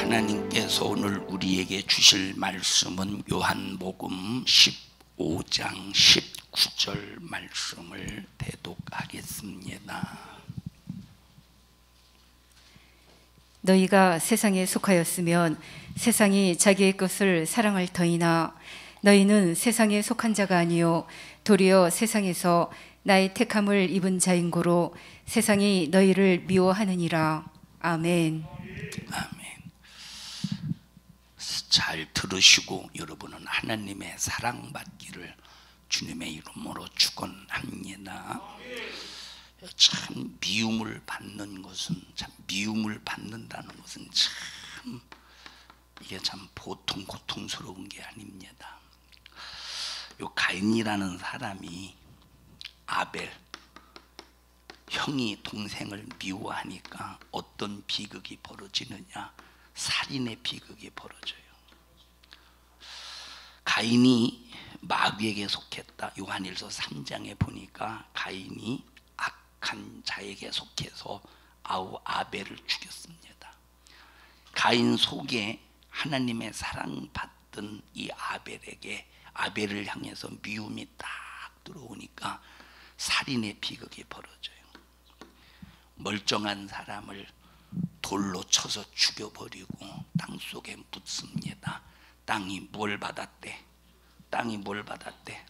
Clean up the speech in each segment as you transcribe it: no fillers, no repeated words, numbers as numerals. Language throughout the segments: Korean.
하나님께서 오늘 우리에게 주실 말씀은 요한복음 15장 19절 말씀을 대독하겠습니다. 너희가 세상에 속하였으면 세상이 자기의 것을 사랑할 터이나 너희는 세상에 속한 자가 아니요 도리어 세상에서 나의 택함을 입은 자인 고로 세상이 너희를 미워하느니라. 아멘. 아멘. 잘 들으시고 여러분은 하나님의 사랑받기를 주님의 이름으로 축원합니다. 참 미움을 받는 것은 미움을 받는다는 것은 참 이게 참 보통 고통스러운 게 아닙니다. 요 가인이라는 사람이 아벨 형이 동생을 미워하니까 어떤 비극이 벌어지느냐? 살인의 비극이 벌어져요. 가인이 마귀에게 속했다. 요한일서 3장에 보니까 가인이 악한 자에게 속해서 아벨을 죽였습니다. 가인 속에 하나님의 사랑받던 이 아벨을 향해서 미움이 딱 들어오니까 살인의 비극이 벌어져요. 멀쩡한 사람을 돌로 쳐서 죽여버리고 땅속에 묻습니다. 땅이 뭘 받았대?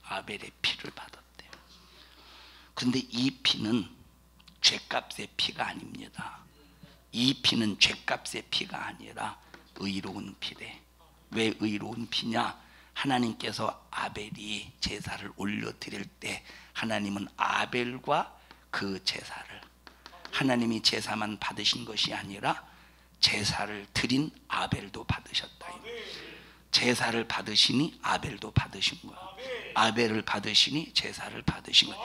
아벨의 피를 받았대요. 그런데 이 피는 죄값의 피가 아닙니다. 이 피는 죄값의 피가 아니라 의로운 피래. 왜 의로운 피냐? 하나님께서 아벨이 제사를 올려드릴 때 하나님은 아벨과 그 제사를, 하나님이 제사만 받으신 것이 아니라 제사를 드린 아벨도 받으셨다. 제사를 받으시니 아벨도 받으신 거야. 아벨을 받으시니 제사를 받으신 거야.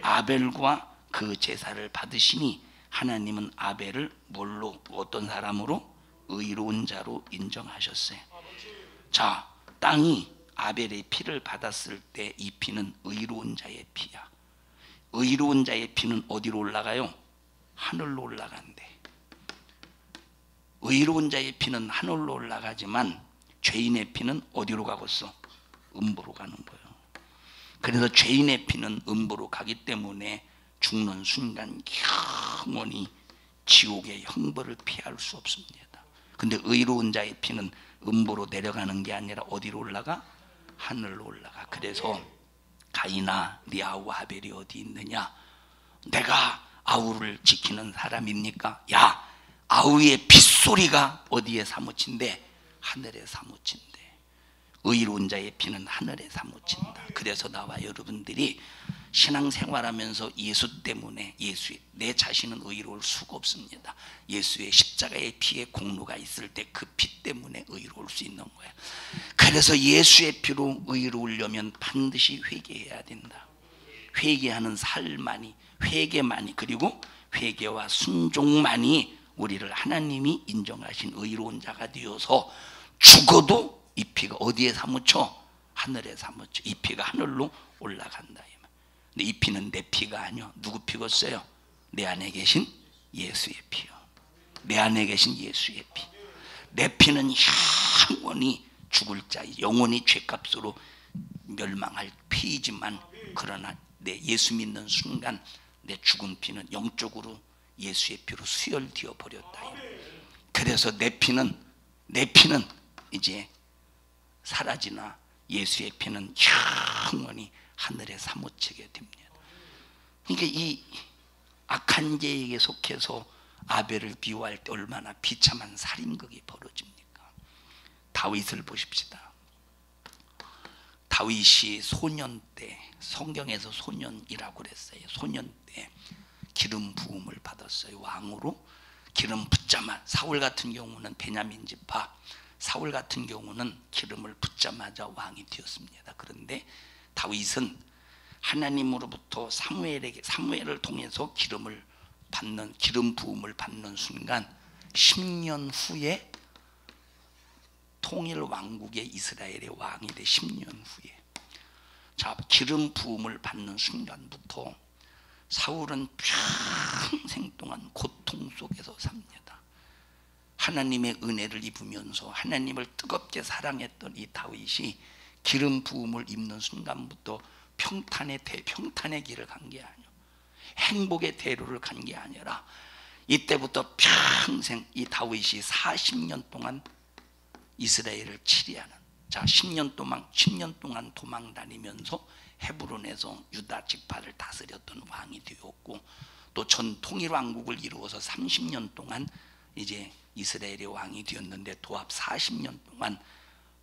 아벨과 그 제사를 받으시니 하나님은 아벨을 뭘로, 어떤 사람으로? 의로운 자로 인정하셨어요. 자, 땅이 아벨의 피를 받았을 때 이 피는 의로운 자의 피야. 의로운 자의 피는 어디로 올라가요? 하늘로 올라간대. 의로운 자의 피는 하늘로 올라가지만 죄인의 피는 어디로 가고 있어? 음부로 가는 거예요. 그래서 죄인의 피는 음부로 가기 때문에 죽는 순간 영원히 지옥의 형벌을 피할 수 없습니다. 근데 의로운 자의 피는 음부로 내려가는 게 아니라 어디로 올라가? 하늘로 올라가. 그래서 가인아, 네 아우 아벨이 어디 있느냐? 내가 아우를 지키는 사람입니까? 야, 아우의 핏소리가 어디에 사무친대? 하늘에 사무친대. 의로운 자의 피는 하늘에 사무친다. 그래서 나와 여러분들이 신앙생활하면서 예수 때문에 내 자신은 의로울 수가 없습니다. 예수의 십자가의 피에 공로가 있을 때 그 피 때문에 의로울 수 있는 거예요. 그래서 예수의 피로 의로우려면 반드시 회개해야 된다. 회개하는 삶만이, 회개만이, 그리고 회개와 순종만이 우리를 하나님이 인정하신 의로운 자가 되어서 죽어도 이 피가 어디에 사무쳐? 하늘에 사무쳐. 이 피가 하늘로 올라간다. 근데 이 피는 내 피가 아니요. 누구 피겠어요? 내 안에 계신 예수의 피요. 내 안에 계신 예수의 피. 내 피는 영원히 죽을 자, 영원히 죄값으로 멸망할 피이지만, 그러나 내 예수 믿는 순간 내 죽은 피는 영적으로 예수의 피로 수혈되어 버렸다. 그래서 내 피는 이제 사라지나 예수의 피는 영원히 하늘에 사무치게 됩니다. 그러니까 이 악한 자에게 속해서 아벨을 미워할 때 얼마나 비참한 살인극이 벌어집니까? 다윗을 보십시다. 다윗이 소년 때, 성경에서 소년이라고 그랬어요. 소년 때 기름 부음을 받았어요. 왕으로 기름 붓자마자. 사울 같은 경우는 베냐민 지파, 사울 같은 경우는 기름을 붓자마자 왕이 되었습니다. 그런데 다윗은 하나님으로부터 사무엘을 통해서 기름 부음을 받는 순간 10년 후에 통일 왕국의 이스라엘의 왕이 돼. 10년 후에. 자, 기름 부음을 받는 순간부터 사울은 평생 동안 고통 속에서 삽니다. 하나님의 은혜를 입으면서 하나님을 뜨겁게 사랑했던 이 다윗이 기름 부음을 입는 순간부터 평탄의 길을 간 게 아니에요. 행복의 대로를 간 게 아니라 이때부터 평생 이 다윗이 40년 동안 이스라엘을 치리하는, 자 10년 동안 도망 다니면서 헤브론에서 유다 지파를 다스렸던 왕이 되었고, 또 전 통일 왕국을 이루어서 30년 동안 이제 이스라엘의 왕이 되었는데, 도합 40년 동안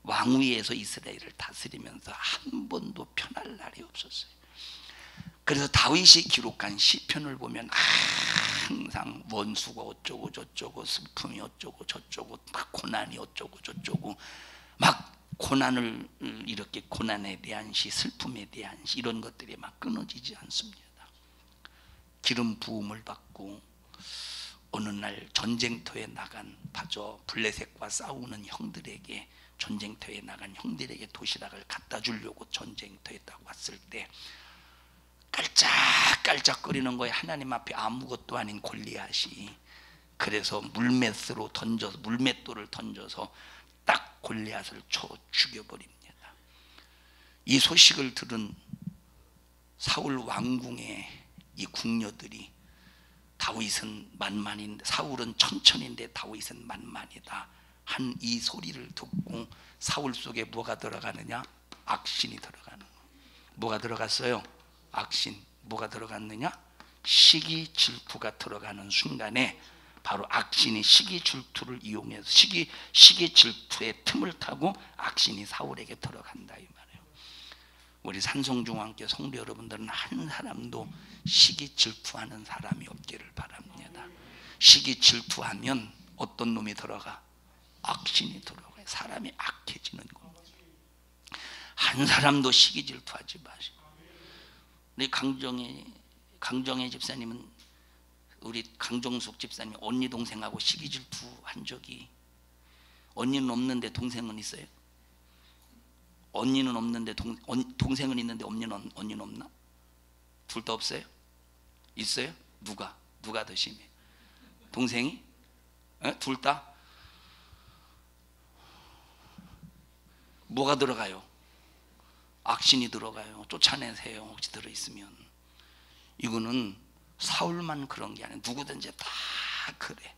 왕위에서 이스라엘을 다스리면서 한 번도 편할 날이 없었어요. 그래서 다윗이 기록한 시편을 보면 항상 원수가 어쩌고 저쩌고, 슬픔이 어쩌고 저쩌고, 고난이 어쩌고 저쩌고, 막 고난을, 이렇게 고난에 대한 시, 슬픔에 대한 시, 이런 것들이 막 끊어지지 않습니다. 기름 부음을 받고 어느 날 전쟁터에 나간, 바저 블레셋과 싸우는 형들에게, 전쟁터에 나간 형들에게 도시락을 갖다 주려고 전쟁터에 딱 왔을 때 깔짝깔짝거리는 거예요. 하나님 앞에 아무것도 아닌 골리앗이. 그래서 물맷돌을 던져서 딱 골리앗을 쳐 죽여버립니다. 이 소식을 들은 사울 왕궁의 이 궁녀들이, 다윗은 만만인데, 사울은 천천인데 다윗은 만만이다 한 이 소리를 듣고 사울 속에 뭐가 들어가느냐? 악신이 들어가는 거예요. 뭐가 들어갔어요? 악신. 뭐가 들어갔느냐? 시기 질투가 들어가는 순간에 바로 악신이 시기 질투를 이용해서 시기 질투의 틈을 타고 악신이 사울에게 들어간다 이 말이에요. 우리 산성중앙교 성도 여러분들은 한 사람도 시기 질투하는 사람이 없기를 바랍니다. 시기 질투하면 어떤 놈이 들어가? 악신이 들어가요. 사람이 악해지는 겁니다. 한 사람도 시기 질투하지 마시고. 우리 강정혜 집사님은, 우리 강정숙 집사님 언니 동생하고 시기 질투한 적이, 언니는 없는데 동생은 있어요? 언니는 없는데 동생은 있는데 언니는 없나? 둘 다 없어요? 있어요? 누가 더 심해? 동생이? 둘 다? 뭐가 들어가요? 악신이 들어가요. 쫓아내세요. 혹시 들어있으면. 이거는 사울만 그런 게 아니에요. 누구든지 다 그래.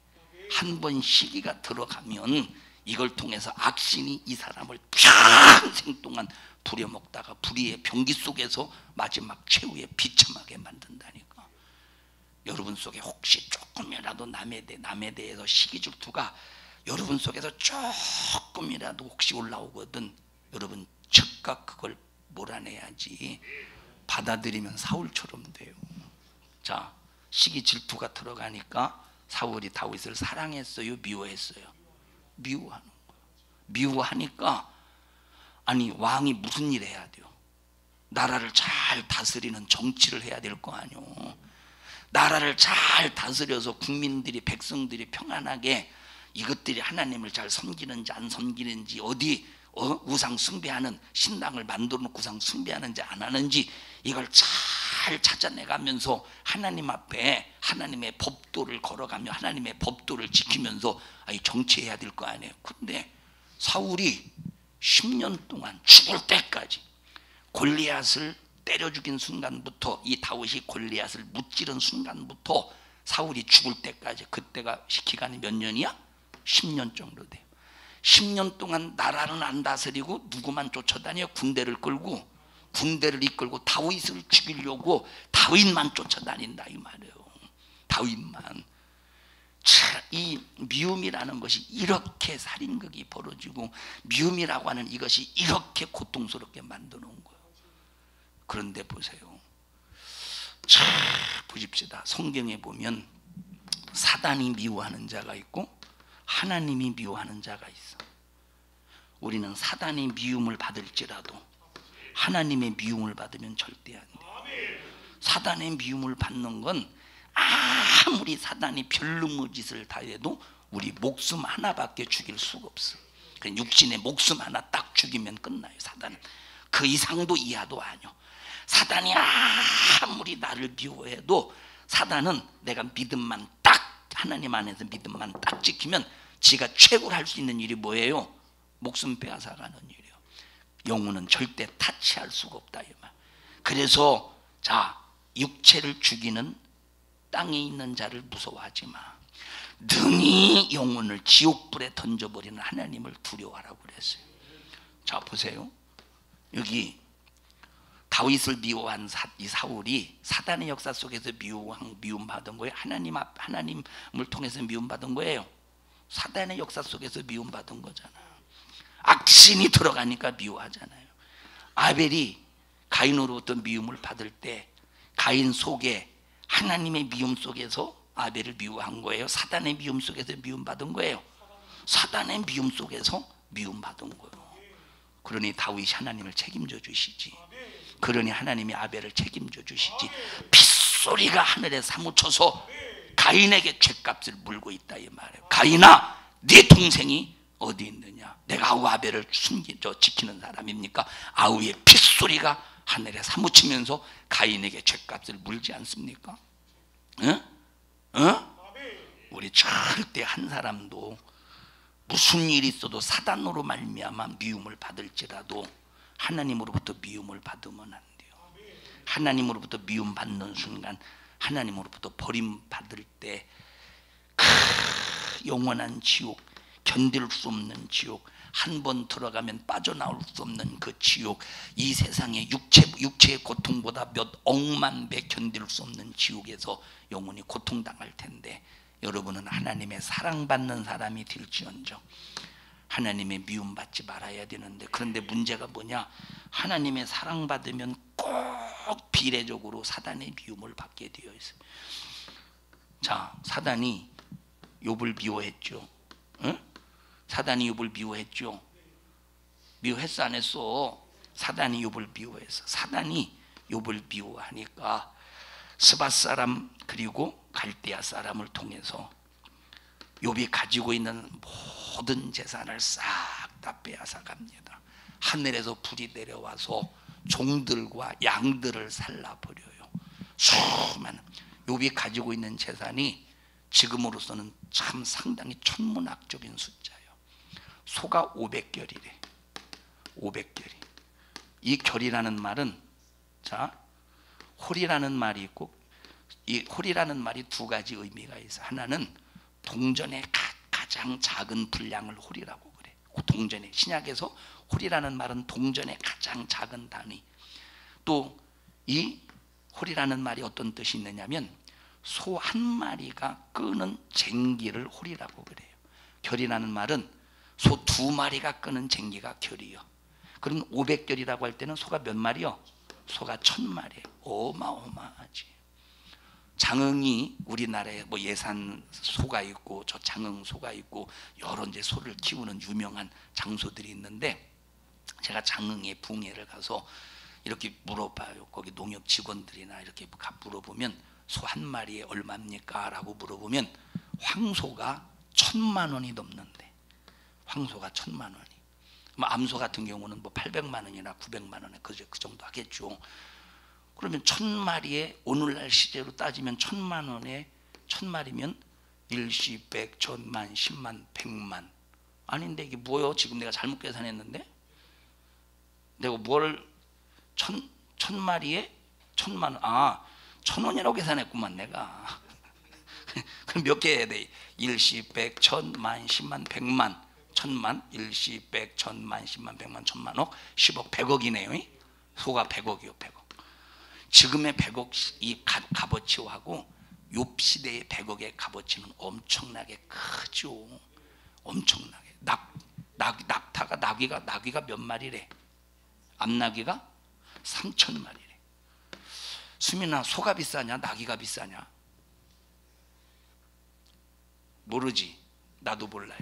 한 번 시기가 들어가면 이걸 통해서 악신이 이 사람을 평생 동안 부려먹다가 불의의 병기 속에서 마지막 최후의 비참하게 만든다니까. 여러분 속에 혹시 조금이라도 남에 대해서 시기 질투가 여러분 속에서 조금이라도 혹시 올라오거든, 여러분 즉각 그걸 몰아내야지. 받아들이면 사울처럼 돼요. 자, 시기 질투가 들어가니까 사울이 다윗을 사랑했어요? 미워했어요? 미워하는 거예요. 미워하니까, 아니 왕이 무슨 일 해야 돼요? 나라를 잘 다스리는 정치를 해야 될 거 아니요. 나라를 잘 다스려서 국민들이, 백성들이 평안하게, 이것들이 하나님을 잘 섬기는지 안 섬기는지, 어디 우상 숭배하는 신당을 만들어 놓고 우상 숭배하는지 안 하는지, 이걸 잘 찾아내가면서 하나님 앞에 하나님의 법도를 걸어가며 하나님의 법도를 지키면서 정치해야 될 거 아니에요. 근데 사울이 10년 동안 죽을 때까지, 골리앗을 때려 죽인 순간부터, 이 다윗이 골리앗을 무찌른 순간부터 사울이 죽을 때까지, 그때가 기간이 몇 년이야? 10년 정도 돼요. 10년 동안 나라는 안 다스리고 누구만 쫓아다녀? 군대를 이끌고 다윗을 죽이려고 다윗만 쫓아다닌다 이 말이에요. 다윗만. 자, 이 미움이라는 것이 이렇게 살인극이 벌어지고, 미움이라고 하는 이것이 이렇게 고통스럽게 만들어 놓은 거예요. 그런데 보세요. 자, 보십시다. 성경에 보면 사단이 미워하는 자가 있고 하나님이 미워하는 자가 있어. 우리는 사단이 미움을 받을지라도 하나님의 미움을 받으면 절대 안 돼. 사단의 미움을 받는 건 아무리 사단이 별놈의 짓을 다 해도 우리 목숨 하나밖에 죽일 수가 없어. 육신의 목숨 하나 딱 죽이면 끝나요. 사단은 그 이상도 이하도 아니요. 사단이 아무리 나를 미워해도 사단은 내가 믿음만 딱, 하나님 안에서 믿음만 딱 지키면 지가 최고로 할 수 있는 일이 뭐예요? 목숨 빼앗아가는 일이에요. 영혼은 절대 타치할 수가 없다 이 말. 그래서 자, 육체를 죽이는 땅에 있는 자를 무서워하지 마. 능히 영혼을 지옥불에 던져버리는 하나님을 두려워하라고 그랬어요. 자 보세요. 여기 다윗을 미워한 이 사울이 사단의 역사 속에서 미움받은 거예요? 하나님을 통해서 미움받은 거예요? 사단의 역사 속에서 미움받은 거잖아요. 악신이 들어가니까 미워하잖아요. 아벨이 가인으로부터 미움을 받을 때 가인 속에 하나님의 미움 속에서 아벨을 미워한 거예요? 사단의 미움 속에서 미움받은 거예요? 사단의 미움 속에서 미움받은 거예요. 그러니 다윗이 하나님을 책임져 주시지. 그러니 하나님이 아벨을 책임져 주시지. 빗소리가 하늘에 사무쳐서 가인에게 죗값을 물고 있다 이 말이에요. 가인아, 네 동생이 어디 있느냐? 내가 아우 아벨을 지키는 사람입니까? 아우의 핏소리가 하늘에 사무치면서 가인에게 죗값을 물지 않습니까? 우리 절대 한 사람도 무슨 일이 있어도 사단으로 말미암아 미움을 받을지라도 하나님으로부터 미움을 받으면 안 돼요. 하나님으로부터 미움 받는 순간, 하나님으로부터 버림받을 때 영원한 지옥, 견딜 수 없는 지옥, 한 번 들어가면 빠져나올 수 없는 그 지옥, 이 세상의 육체의 고통보다 몇 억만 배 견딜 수 없는 지옥에서 영원히 고통당할 텐데, 여러분은 하나님의 사랑받는 사람이 될지언정 하나님의 미움받지 말아야 되는데, 그런데 문제가 뭐냐? 하나님의 사랑받으면 꼭 비례적으로 사단의 미움을 받게 되어 있어요. 자, 사단이 욥을 미워했죠. 응? 사단이 욥을 미워했죠. 미워했어 안 했어? 사단이 욥을 미워했어. 사단이 욥을 미워하니까 스밧 사람 그리고 갈대아 사람을 통해서 욥이 가지고 있는 모든 재산을 싹 다 빼앗아 갑니다. 하늘에서 불이 내려와서 종들과 양들을 살라버려요. 수많은 욥이 가지고 있는 재산이 지금으로서는 참 상당히 천문학적인 숫자예요. 소가 500결이래. 500결이. 이 결이라는 말은, 자, 홀이라는 말이 있고, 이 홀이라는 말이 두 가지 의미가 있어. 하나는 동전의 가장 작은 분량을 홀이라고 그래. 동전의, 신약에서 홀이라는 말은 동전의 가장 작은 단위. 또 이 홀이라는 말이 어떤 뜻이 있느냐면 소 한 마리가 끄는 쟁기를 홀이라고 그래요. 결이라는 말은 소 두 마리가 끄는 쟁기가 결이요. 그럼 500결이라고 할 때는 소가 몇 마리요? 소가 1000마리예요. 어마어마하지. 장흥이 우리나라에 뭐 예산 소가 있고 저 장흥 소가 있고 여러 이제 소를 키우는 유명한 장소들이 있는데, 제가 장흥의 붕해를 가서 이렇게 물어봐요. 거기 농협 직원들이나 이렇게 물어보면 소 한 마리에 얼마입니까? 라고 물어보면 황소가 1000만 원이 넘는데, 황소가 1000만 원이. 뭐 암소 같은 경우는 뭐 800만 원이나 900만 원에 그 정도 하겠죠. 그러면 1000마리에 오늘날 시제로 따지면 1000만 원에 1000마리면 일시, 백, 천만, 10만, 100만. 아닌데 이게 뭐요? 지금 내가 잘못 계산했는데? 내가 뭘 1000마리에 1000만 원, 1000원이라고 계산했구만 내가. 그럼 몇 개 해야 돼? 일시, 백, 천만, 10만, 100만, 천만, 일시, 백, 천만, 10만, 100만, 천만억, 10억, 100억이네요. 소가 100억이요, 100억. 지금의 100억 이 값어치하고 욥 시대의 100억의 값어치는 엄청나게 크죠. 엄청나게. 나귀가 몇 마리래? 암나귀가 3000마리래. 수민아, 소가 비싸냐? 나귀가 비싸냐? 모르지. 나도 몰라요.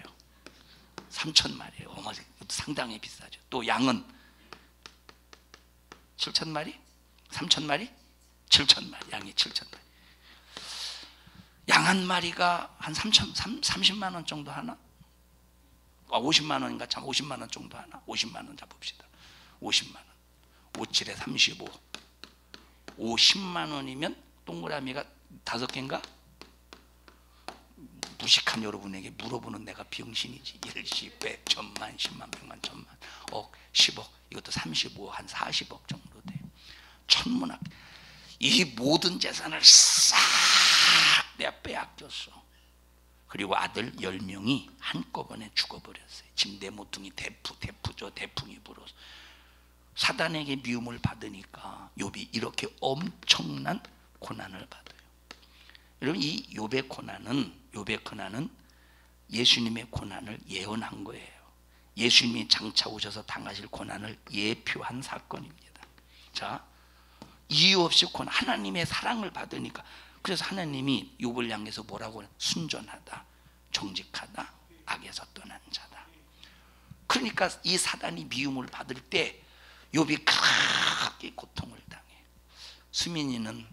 3000마리예요. 상당히 비싸죠. 또 양은 7000마리? 3000마리? 7000마리. 양이 7000마리. 양 한 마리가 한 30만 원 정도 하나? 50만 원인가? 참 50만 원 정도 하나? 50만 원 잡읍시다. 50만 원. 57에 35. 50만 원이면 동그라미가 5개인가? 무식한 여러분에게 물어보는 내가 병신이지. 일시, 백, 천만, 십만, 백만, 천만, 억, 10억, 이것도 35, 한 40억 정도 돼요. 천문학. 이 모든 재산을 싹 내가 빼앗겼어. 그리고 아들 10명이 한꺼번에 죽어버렸어요. 지금 내 모퉁이 대푸죠. 대풍이 불어서 사단에게 미움을 받으니까 욥이 이렇게 엄청난 고난을 받아요. 여러분, 이 욥의 고난은 예수님의 고난을 예언한 거예요. 예수님이 장차 오셔서 당하실 고난을 예표한 사건입니다. 자, 이유 없이 하나님의 사랑을 받으니까, 그래서 하나님이 욥을 향해서 뭐라고 해요? 순전하다, 정직하다, 악에서 떠난 자다. 그러니까 이 사단이 미움을 받을 때 욥이 크게 고통을 당해. 수민이는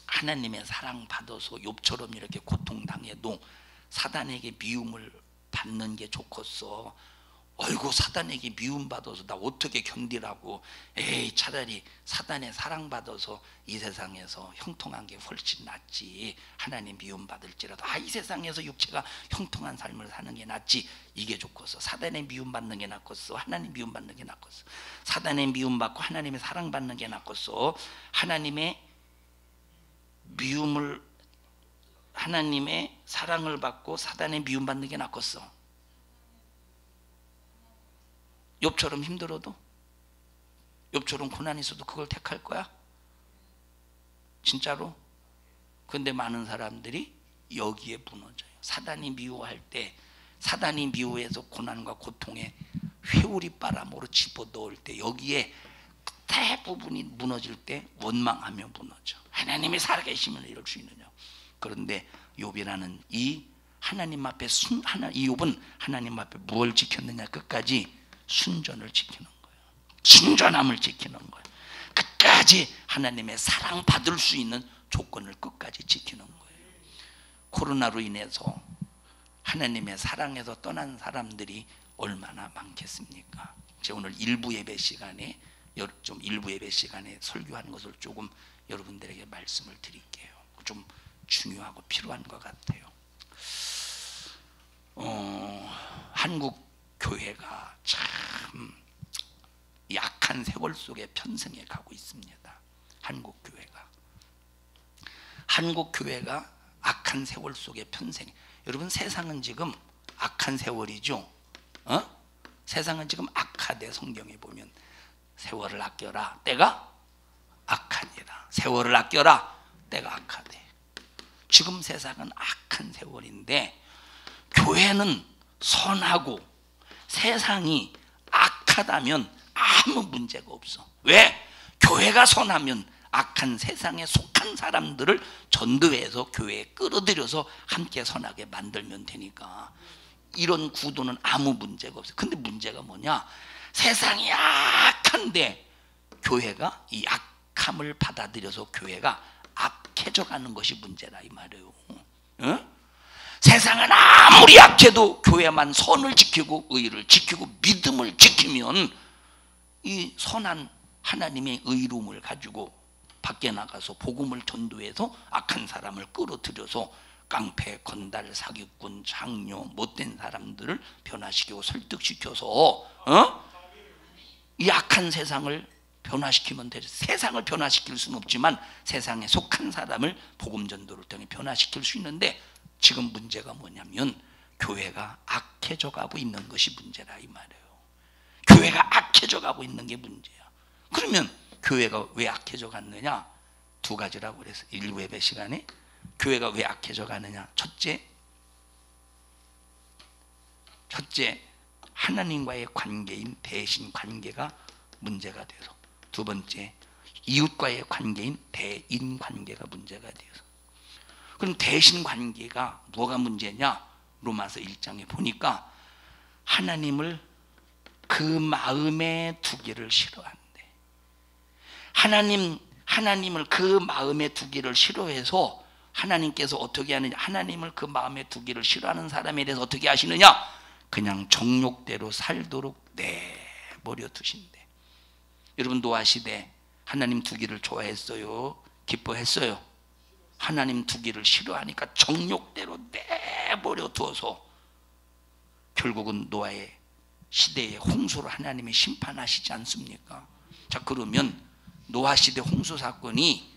하나님의 사랑 받아서 욥처럼 이렇게 고통당해도 사단에게 미움을 받는 게 좋겠어. 어이구, 사단에게 미움 받아서 나 어떻게 견디라고. 에이, 차라리 사단의 사랑 받아서 이 세상에서 형통한 게 훨씬 낫지. 하나님 미움 받을지라도 이 세상에서 육체가 형통한 삶을 사는 게 낫지. 이게 좋겠어. 사단의 미움 받는 게 낫겠어, 하나님 미움 받는 게 낫겠어. 사단의 미움 받고 하나님의 사랑 받는 게 낫겠어, 하나님의 미움을, 하나님의 사랑을 받고 사단의 미움 받는 게 낫겠어. 욥처럼 힘들어도, 욥처럼 고난이 있어도 그걸 택할 거야? 진짜로? 근데 많은 사람들이 여기에 무너져요. 사단이 미워할 때, 사단이 미워해서 고난과 고통에 회오리 바람으로 집어넣을 때, 여기에 대부분이 무너질 때 원망하며 무너져. 하나님이 살아계시면 이럴 수 있느냐. 그런데 욥이라는 이 하나님 앞에 이 욥은 하나님 앞에 무엇을 지켰느냐? 끝까지 순전을 지키는 거예요. 순전함을 지키는 거예요. 끝까지 하나님의 사랑 받을 수 있는 조건을 끝까지 지키는 거예요. 코로나로 인해서 하나님의 사랑에서 떠난 사람들이 얼마나 많겠습니까? 제가 오늘 일부 예배 시간에 설교하는 것을 조금 여러분들에게 말씀을 드릴게요. 좀 중요하고 필요한 것 같아요. 한국 교회가 참 약한 세월 속에 편승해 가고 있습니다. 한국 교회가 악한 세월 속에 편승해. 여러분, 세상은 지금 악한 세월이죠. 세상은 지금 악하대. 성경에 보면 세월을 아껴라, 때가 악하니라. 세월을 아껴라, 때가 악하대. 지금 세상은 악한 세월인데 교회는 선하고 세상이 악하다면 아무 문제가 없어. 왜? 교회가 선하면 악한 세상에 속한 사람들을 전도해서 교회에 끌어들여서 함께 선하게 만들면 되니까 이런 구도는 아무 문제가 없어요. 근데 문제가 뭐냐? 세상이 악한데 교회가 이 악함을 받아들여서 교회가 악해져 가는 것이 문제다, 이 말이에요. 세상은 아무리 약해도 교회만 선을 지키고 의를 지키고 믿음을 지키면 이 선한 하나님의 의로움을 가지고 밖에 나가서 복음을 전도해서 악한 사람을 끌어들여서 깡패, 건달, 사기꾼, 장녀, 못된 사람들을 변화시키고 설득시켜서 이 악한 세상을 변화시키면 되죠. 세상을 변화시킬 수는 없지만 세상에 속한 사람을 복음 전도를 통해 변화시킬 수 있는데, 지금 문제가 뭐냐면 교회가 악해져 가고 있는 것이 문제다, 이 말이에요. 교회가 악해져 가고 있는 게 문제야. 그러면 교회가 왜 악해져 갔느냐? 두 가지라고 그래서 일부 예배 시간에 교회가 왜 악해져 가느냐? 첫째, 하나님과의 관계인 대신 관계가 문제가 돼서. 두 번째, 이웃과의 관계인 대인 관계가 문제가 돼서. 그럼 대신 관계가 뭐가 문제냐? 로마서 1장에 보니까 하나님을 그 마음에 두기를 싫어한대. 하나님을 그 마음에 두기를 싫어해서 하나님께서 어떻게 하느냐? 하나님을 그 마음에 두기를 싫어하는 사람에 대해서 어떻게 하시느냐? 그냥 정욕대로 살도록 내버려 두신대. 여러분, 노아 시대 하나님 두기를 좋아했어요? 기뻐했어요? 하나님 두기를 싫어하니까 정욕대로 내버려 두어서 결국은 노아의 시대의 홍수로 하나님이 심판하시지 않습니까? 자, 그러면 노아 시대 홍수 사건이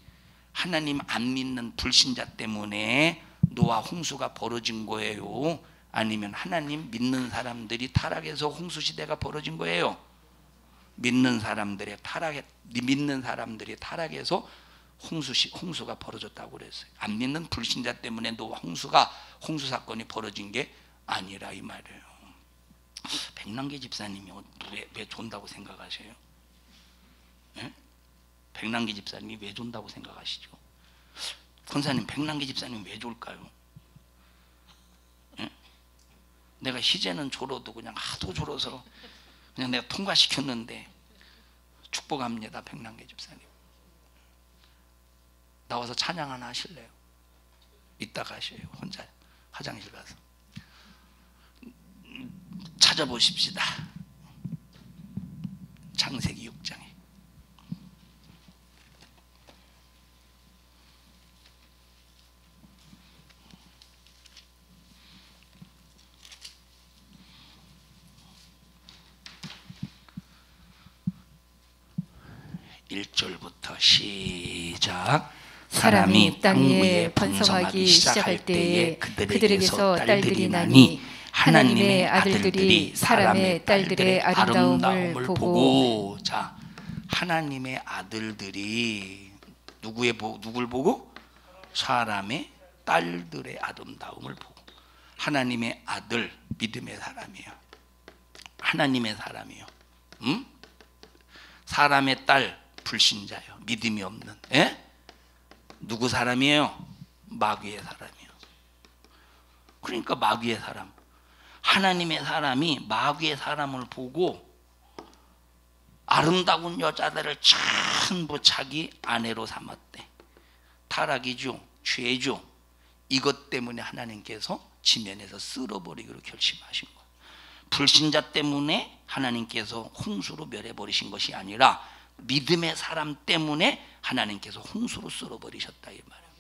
하나님 안 믿는 불신자 때문에 노아 홍수가 벌어진 거예요? 아니면 하나님 믿는 사람들이 타락해서 홍수 시대가 벌어진 거예요? 믿는 사람들이 타락해서 홍수가 벌어졌다고 그랬어요. 안 믿는 불신자 때문에 노아 홍수 사건이 벌어진 게 아니라 이 말이에요. 백남기 집사님이 왜 존다고 생각하세요? 예? 백남기 집사님이 왜 존다고 생각하시죠? 권사님, 백남기 집사님 왜 졸까요? 예? 내가 희재는 졸어도 그냥 하도 졸어서 그냥 내가 통과시켰는데 축복합니다. 백남기 집사님 나와서 찬양 하나 하실래요? 이따가 하셔요. 혼자 화장실 가서 찾아보십시다. 창세기 6장에 (1절부터) 시작. 사람이 땅 위에 번성하기 시작할 때에 그들에게서 딸들이 나니 하나님의 아들들이 사람의 딸들의 아름다움을 보고. 자, 하나님의 아들들이 누구를 보고? 사람의 딸들의 아름다움을 보고. 하나님의 아들, 믿음의 사람이에요. 하나님의 사람이요. 사람의 딸, 불신자요. 믿음이 없는. 예? 누구 사람이에요? 마귀의 사람이요. 그러니까 마귀의 사람. 하나님의 사람이 마귀의 사람을 보고 아름다운 여자들을 전부 자기 아내로 삼았대. 타락이죠. 죄죠. 이것 때문에 하나님께서 지면에서 쓸어버리기로 결심하신 거예요. 불신자 때문에 하나님께서 홍수로 멸해버리신 것이 아니라 믿음의 사람 때문에 하나님께서 홍수로 쓸어버리셨다 이 말이에요.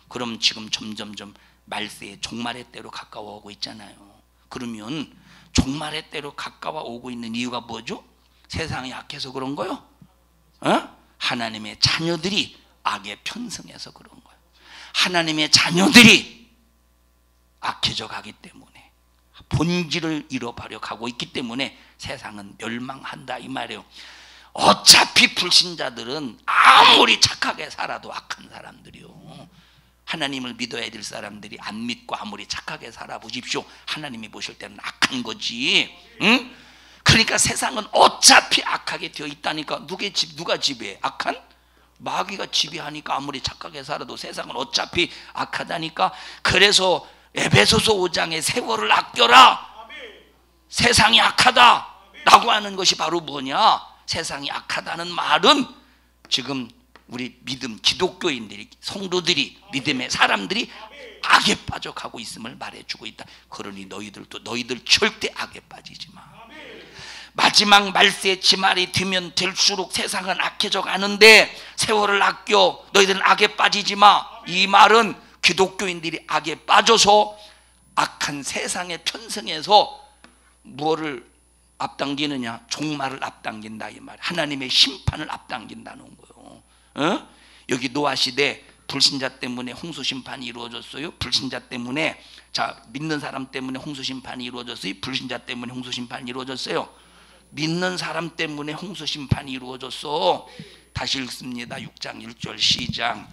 그럼 지금 점점점 말세의 종말의 때로 가까워오고 있잖아요. 그러면 종말의 때로 가까워오고 있는 이유가 뭐죠? 세상이 악해서 그런 거요? 하나님의 자녀들이 악에 편승해서 그런 거예요. 하나님의 자녀들이 악해져 가기 때문에, 본질을 잃어버려 가고 있기 때문에 세상은 멸망한다 이 말이에요. 어차피 불신자들은 아무리 착하게 살아도 악한 사람들이요. 하나님을 믿어야 될 사람들이 안 믿고 아무리 착하게 살아보십시오. 하나님이 보실 때는 악한 거지. 응? 그러니까 세상은 어차피 악하게 되어 있다니까. 누가 지배해? 악한? 마귀가 지배하니까 아무리 착하게 살아도 세상은 어차피 악하다니까. 그래서 에베소서 5장에 세월을 아껴라. 세상이 악하다 라고 하는 것이 바로 뭐냐? 세상이 악하다는 말은 지금 우리 믿음 기독교인들이, 성도들이, 믿음의 사람들이 악에 빠져가고 있음을 말해주고 있다. 그러니 너희들 절대 악에 빠지지 마. 마지막 말세의 지말이 되면 될수록 세상은 악해져 가는데 세월을 아껴 너희들은 악에 빠지지 마. 이 말은 기독교인들이 악에 빠져서 악한 세상에 편승해서 무엇을 앞당기느냐? 종말을 앞당긴다 이 말. 하나님의 심판을 앞당긴다는 거예요. 여기 노아 시대 불신자 때문에 홍수 심판이 이루어졌어요. 불신자 때문에, 자, 믿는 사람 때문에 홍수 심판이 이루어졌어요. 불신자 때문에 홍수 심판이 이루어졌어요. 믿는 사람 때문에 홍수 심판이 이루어졌어. 다시 읽습니다. 6장 1절 시작.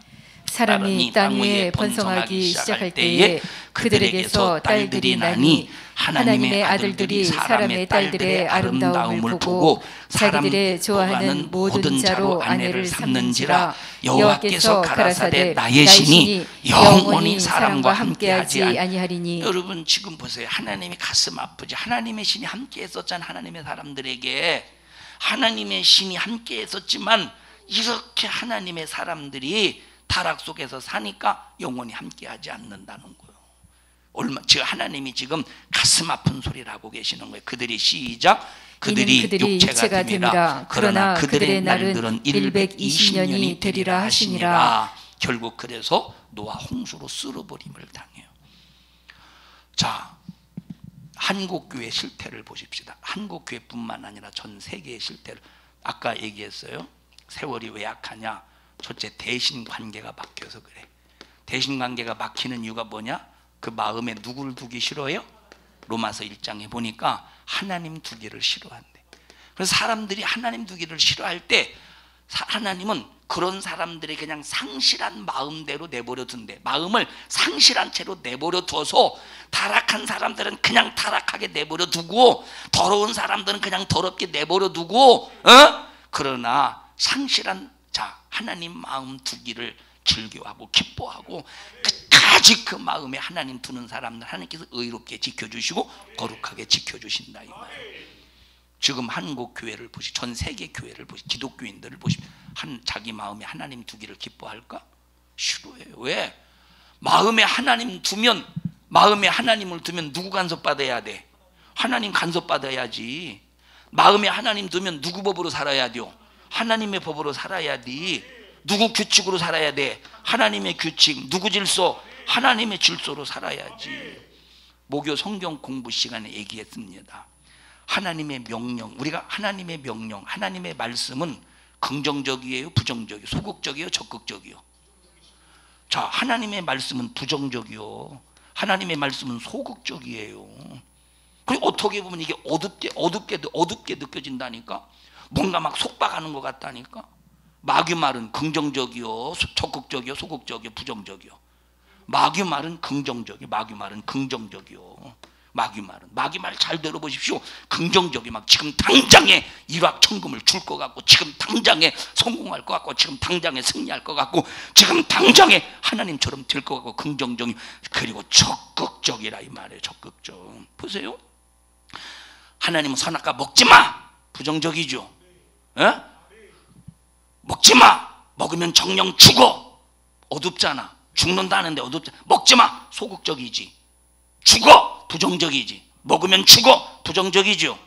사람이 땅 위에 번성하기 시작할 때에 그들에게서 딸들이 나니 하나님의 아들들이 사람의 딸들의 아름다움을 보고 자기들의 좋아하는 모든 자로 아내를 삼는지라. 여호와께서 가라사대 나의 신이 영원히 사람과 함께하지 아니하리니. 여러분 지금 보세요. 하나님이 가슴 아프지. 하나님의 신이 함께했었잖아요. 하나님의 사람들에게 하나님의 신이 함께했었지만 이렇게 하나님의 사람들이 타락 속에서 사니까 영원히 함께하지 않는다는 거예요. 지금 하나님이 지금 가슴 아픈 소리를 하고 계시는 거예요. 그들이 시작. 그들이 육체가 됨이라. 그러나 그들의 날들은 120년이 되리라 하시니라. 결국 그래서 노아 홍수로 쓸어버림을 당해요. 자, 한국교회 실태를 보십시다. 한국교회뿐만 아니라 전 세계의 실태를. 아까 얘기했어요. 세월이 왜 약하냐? 첫째, 대신관계가 막혀서 그래. 대신관계가 막히는 이유가 뭐냐? 그 마음에 누구를 두기 싫어해요? 로마서 1장에 보니까 하나님 두기를 싫어한대. 그래서 사람들이 하나님 두기를 싫어할 때 하나님은 그런 사람들이 그냥 상실한 마음대로 내버려 둔대. 마음을 상실한 채로 내버려 둬서 타락한 사람들은 그냥 타락하게 내버려 두고, 더러운 사람들은 그냥 더럽게 내버려 두고, 그러나 상실한 자 하나님 마음 두기를 즐겨하고 기뻐하고 끝까지 그 마음에 하나님 두는 사람들 하나님께서 의롭게 지켜주시고 거룩하게 지켜주신다 이 말. 지금 한국 교회를 보시, 전 세계 교회를 보시, 기독교인들을 보시면 자기 마음에 하나님 두기를 기뻐할까? 싫어해요. 왜? 마음에 하나님 두면, 마음에 하나님을 두면 누구 간섭 받아야 돼? 하나님 간섭 받아야지. 마음에 하나님 두면 누구 법으로 살아야 돼요? 하나님의 법으로 살아야 돼. 누구 규칙으로 살아야 돼? 하나님의 규칙. 누구 질서? 하나님의 질서로 살아야지. 목요 성경 공부 시간에 얘기했습니다. 하나님의 명령, 우리가 하나님의 명령, 하나님의 말씀은 긍정적이에요, 부정적이에요, 소극적이에요, 적극적이에요? 자, 하나님의 말씀은 부정적이요, 하나님의 말씀은 소극적이에요. 그리고 어떻게 보면 이게 어둡게 느껴진다니까. 뭔가 막 속박하는 것 같다니까. 마귀 말은 긍정적이요, 적극적이요, 소극적이요, 부정적이요. 마귀 말은 긍정적이요, 마귀 말은 긍정적이요. 마귀 말 잘 들어보십시오. 긍정적이 막 지금 당장에 일확천금을 줄 것 같고, 지금 당장에 성공할 것 같고, 지금 당장에 승리할 것 같고, 지금 당장에 하나님처럼 될 것 같고, 긍정적이. 그리고 적극적이라 이 말이에요. 적극적. 보세요. 하나님은 선악과 먹지 마, 부정적이죠. 에? 먹지 마, 먹으면 정령 죽어, 어둡잖아. 죽는다는데 어둡잖아. 먹지 마, 소극적이지. 죽어, 부정적이지. 먹으면 죽어, 부정적이죠.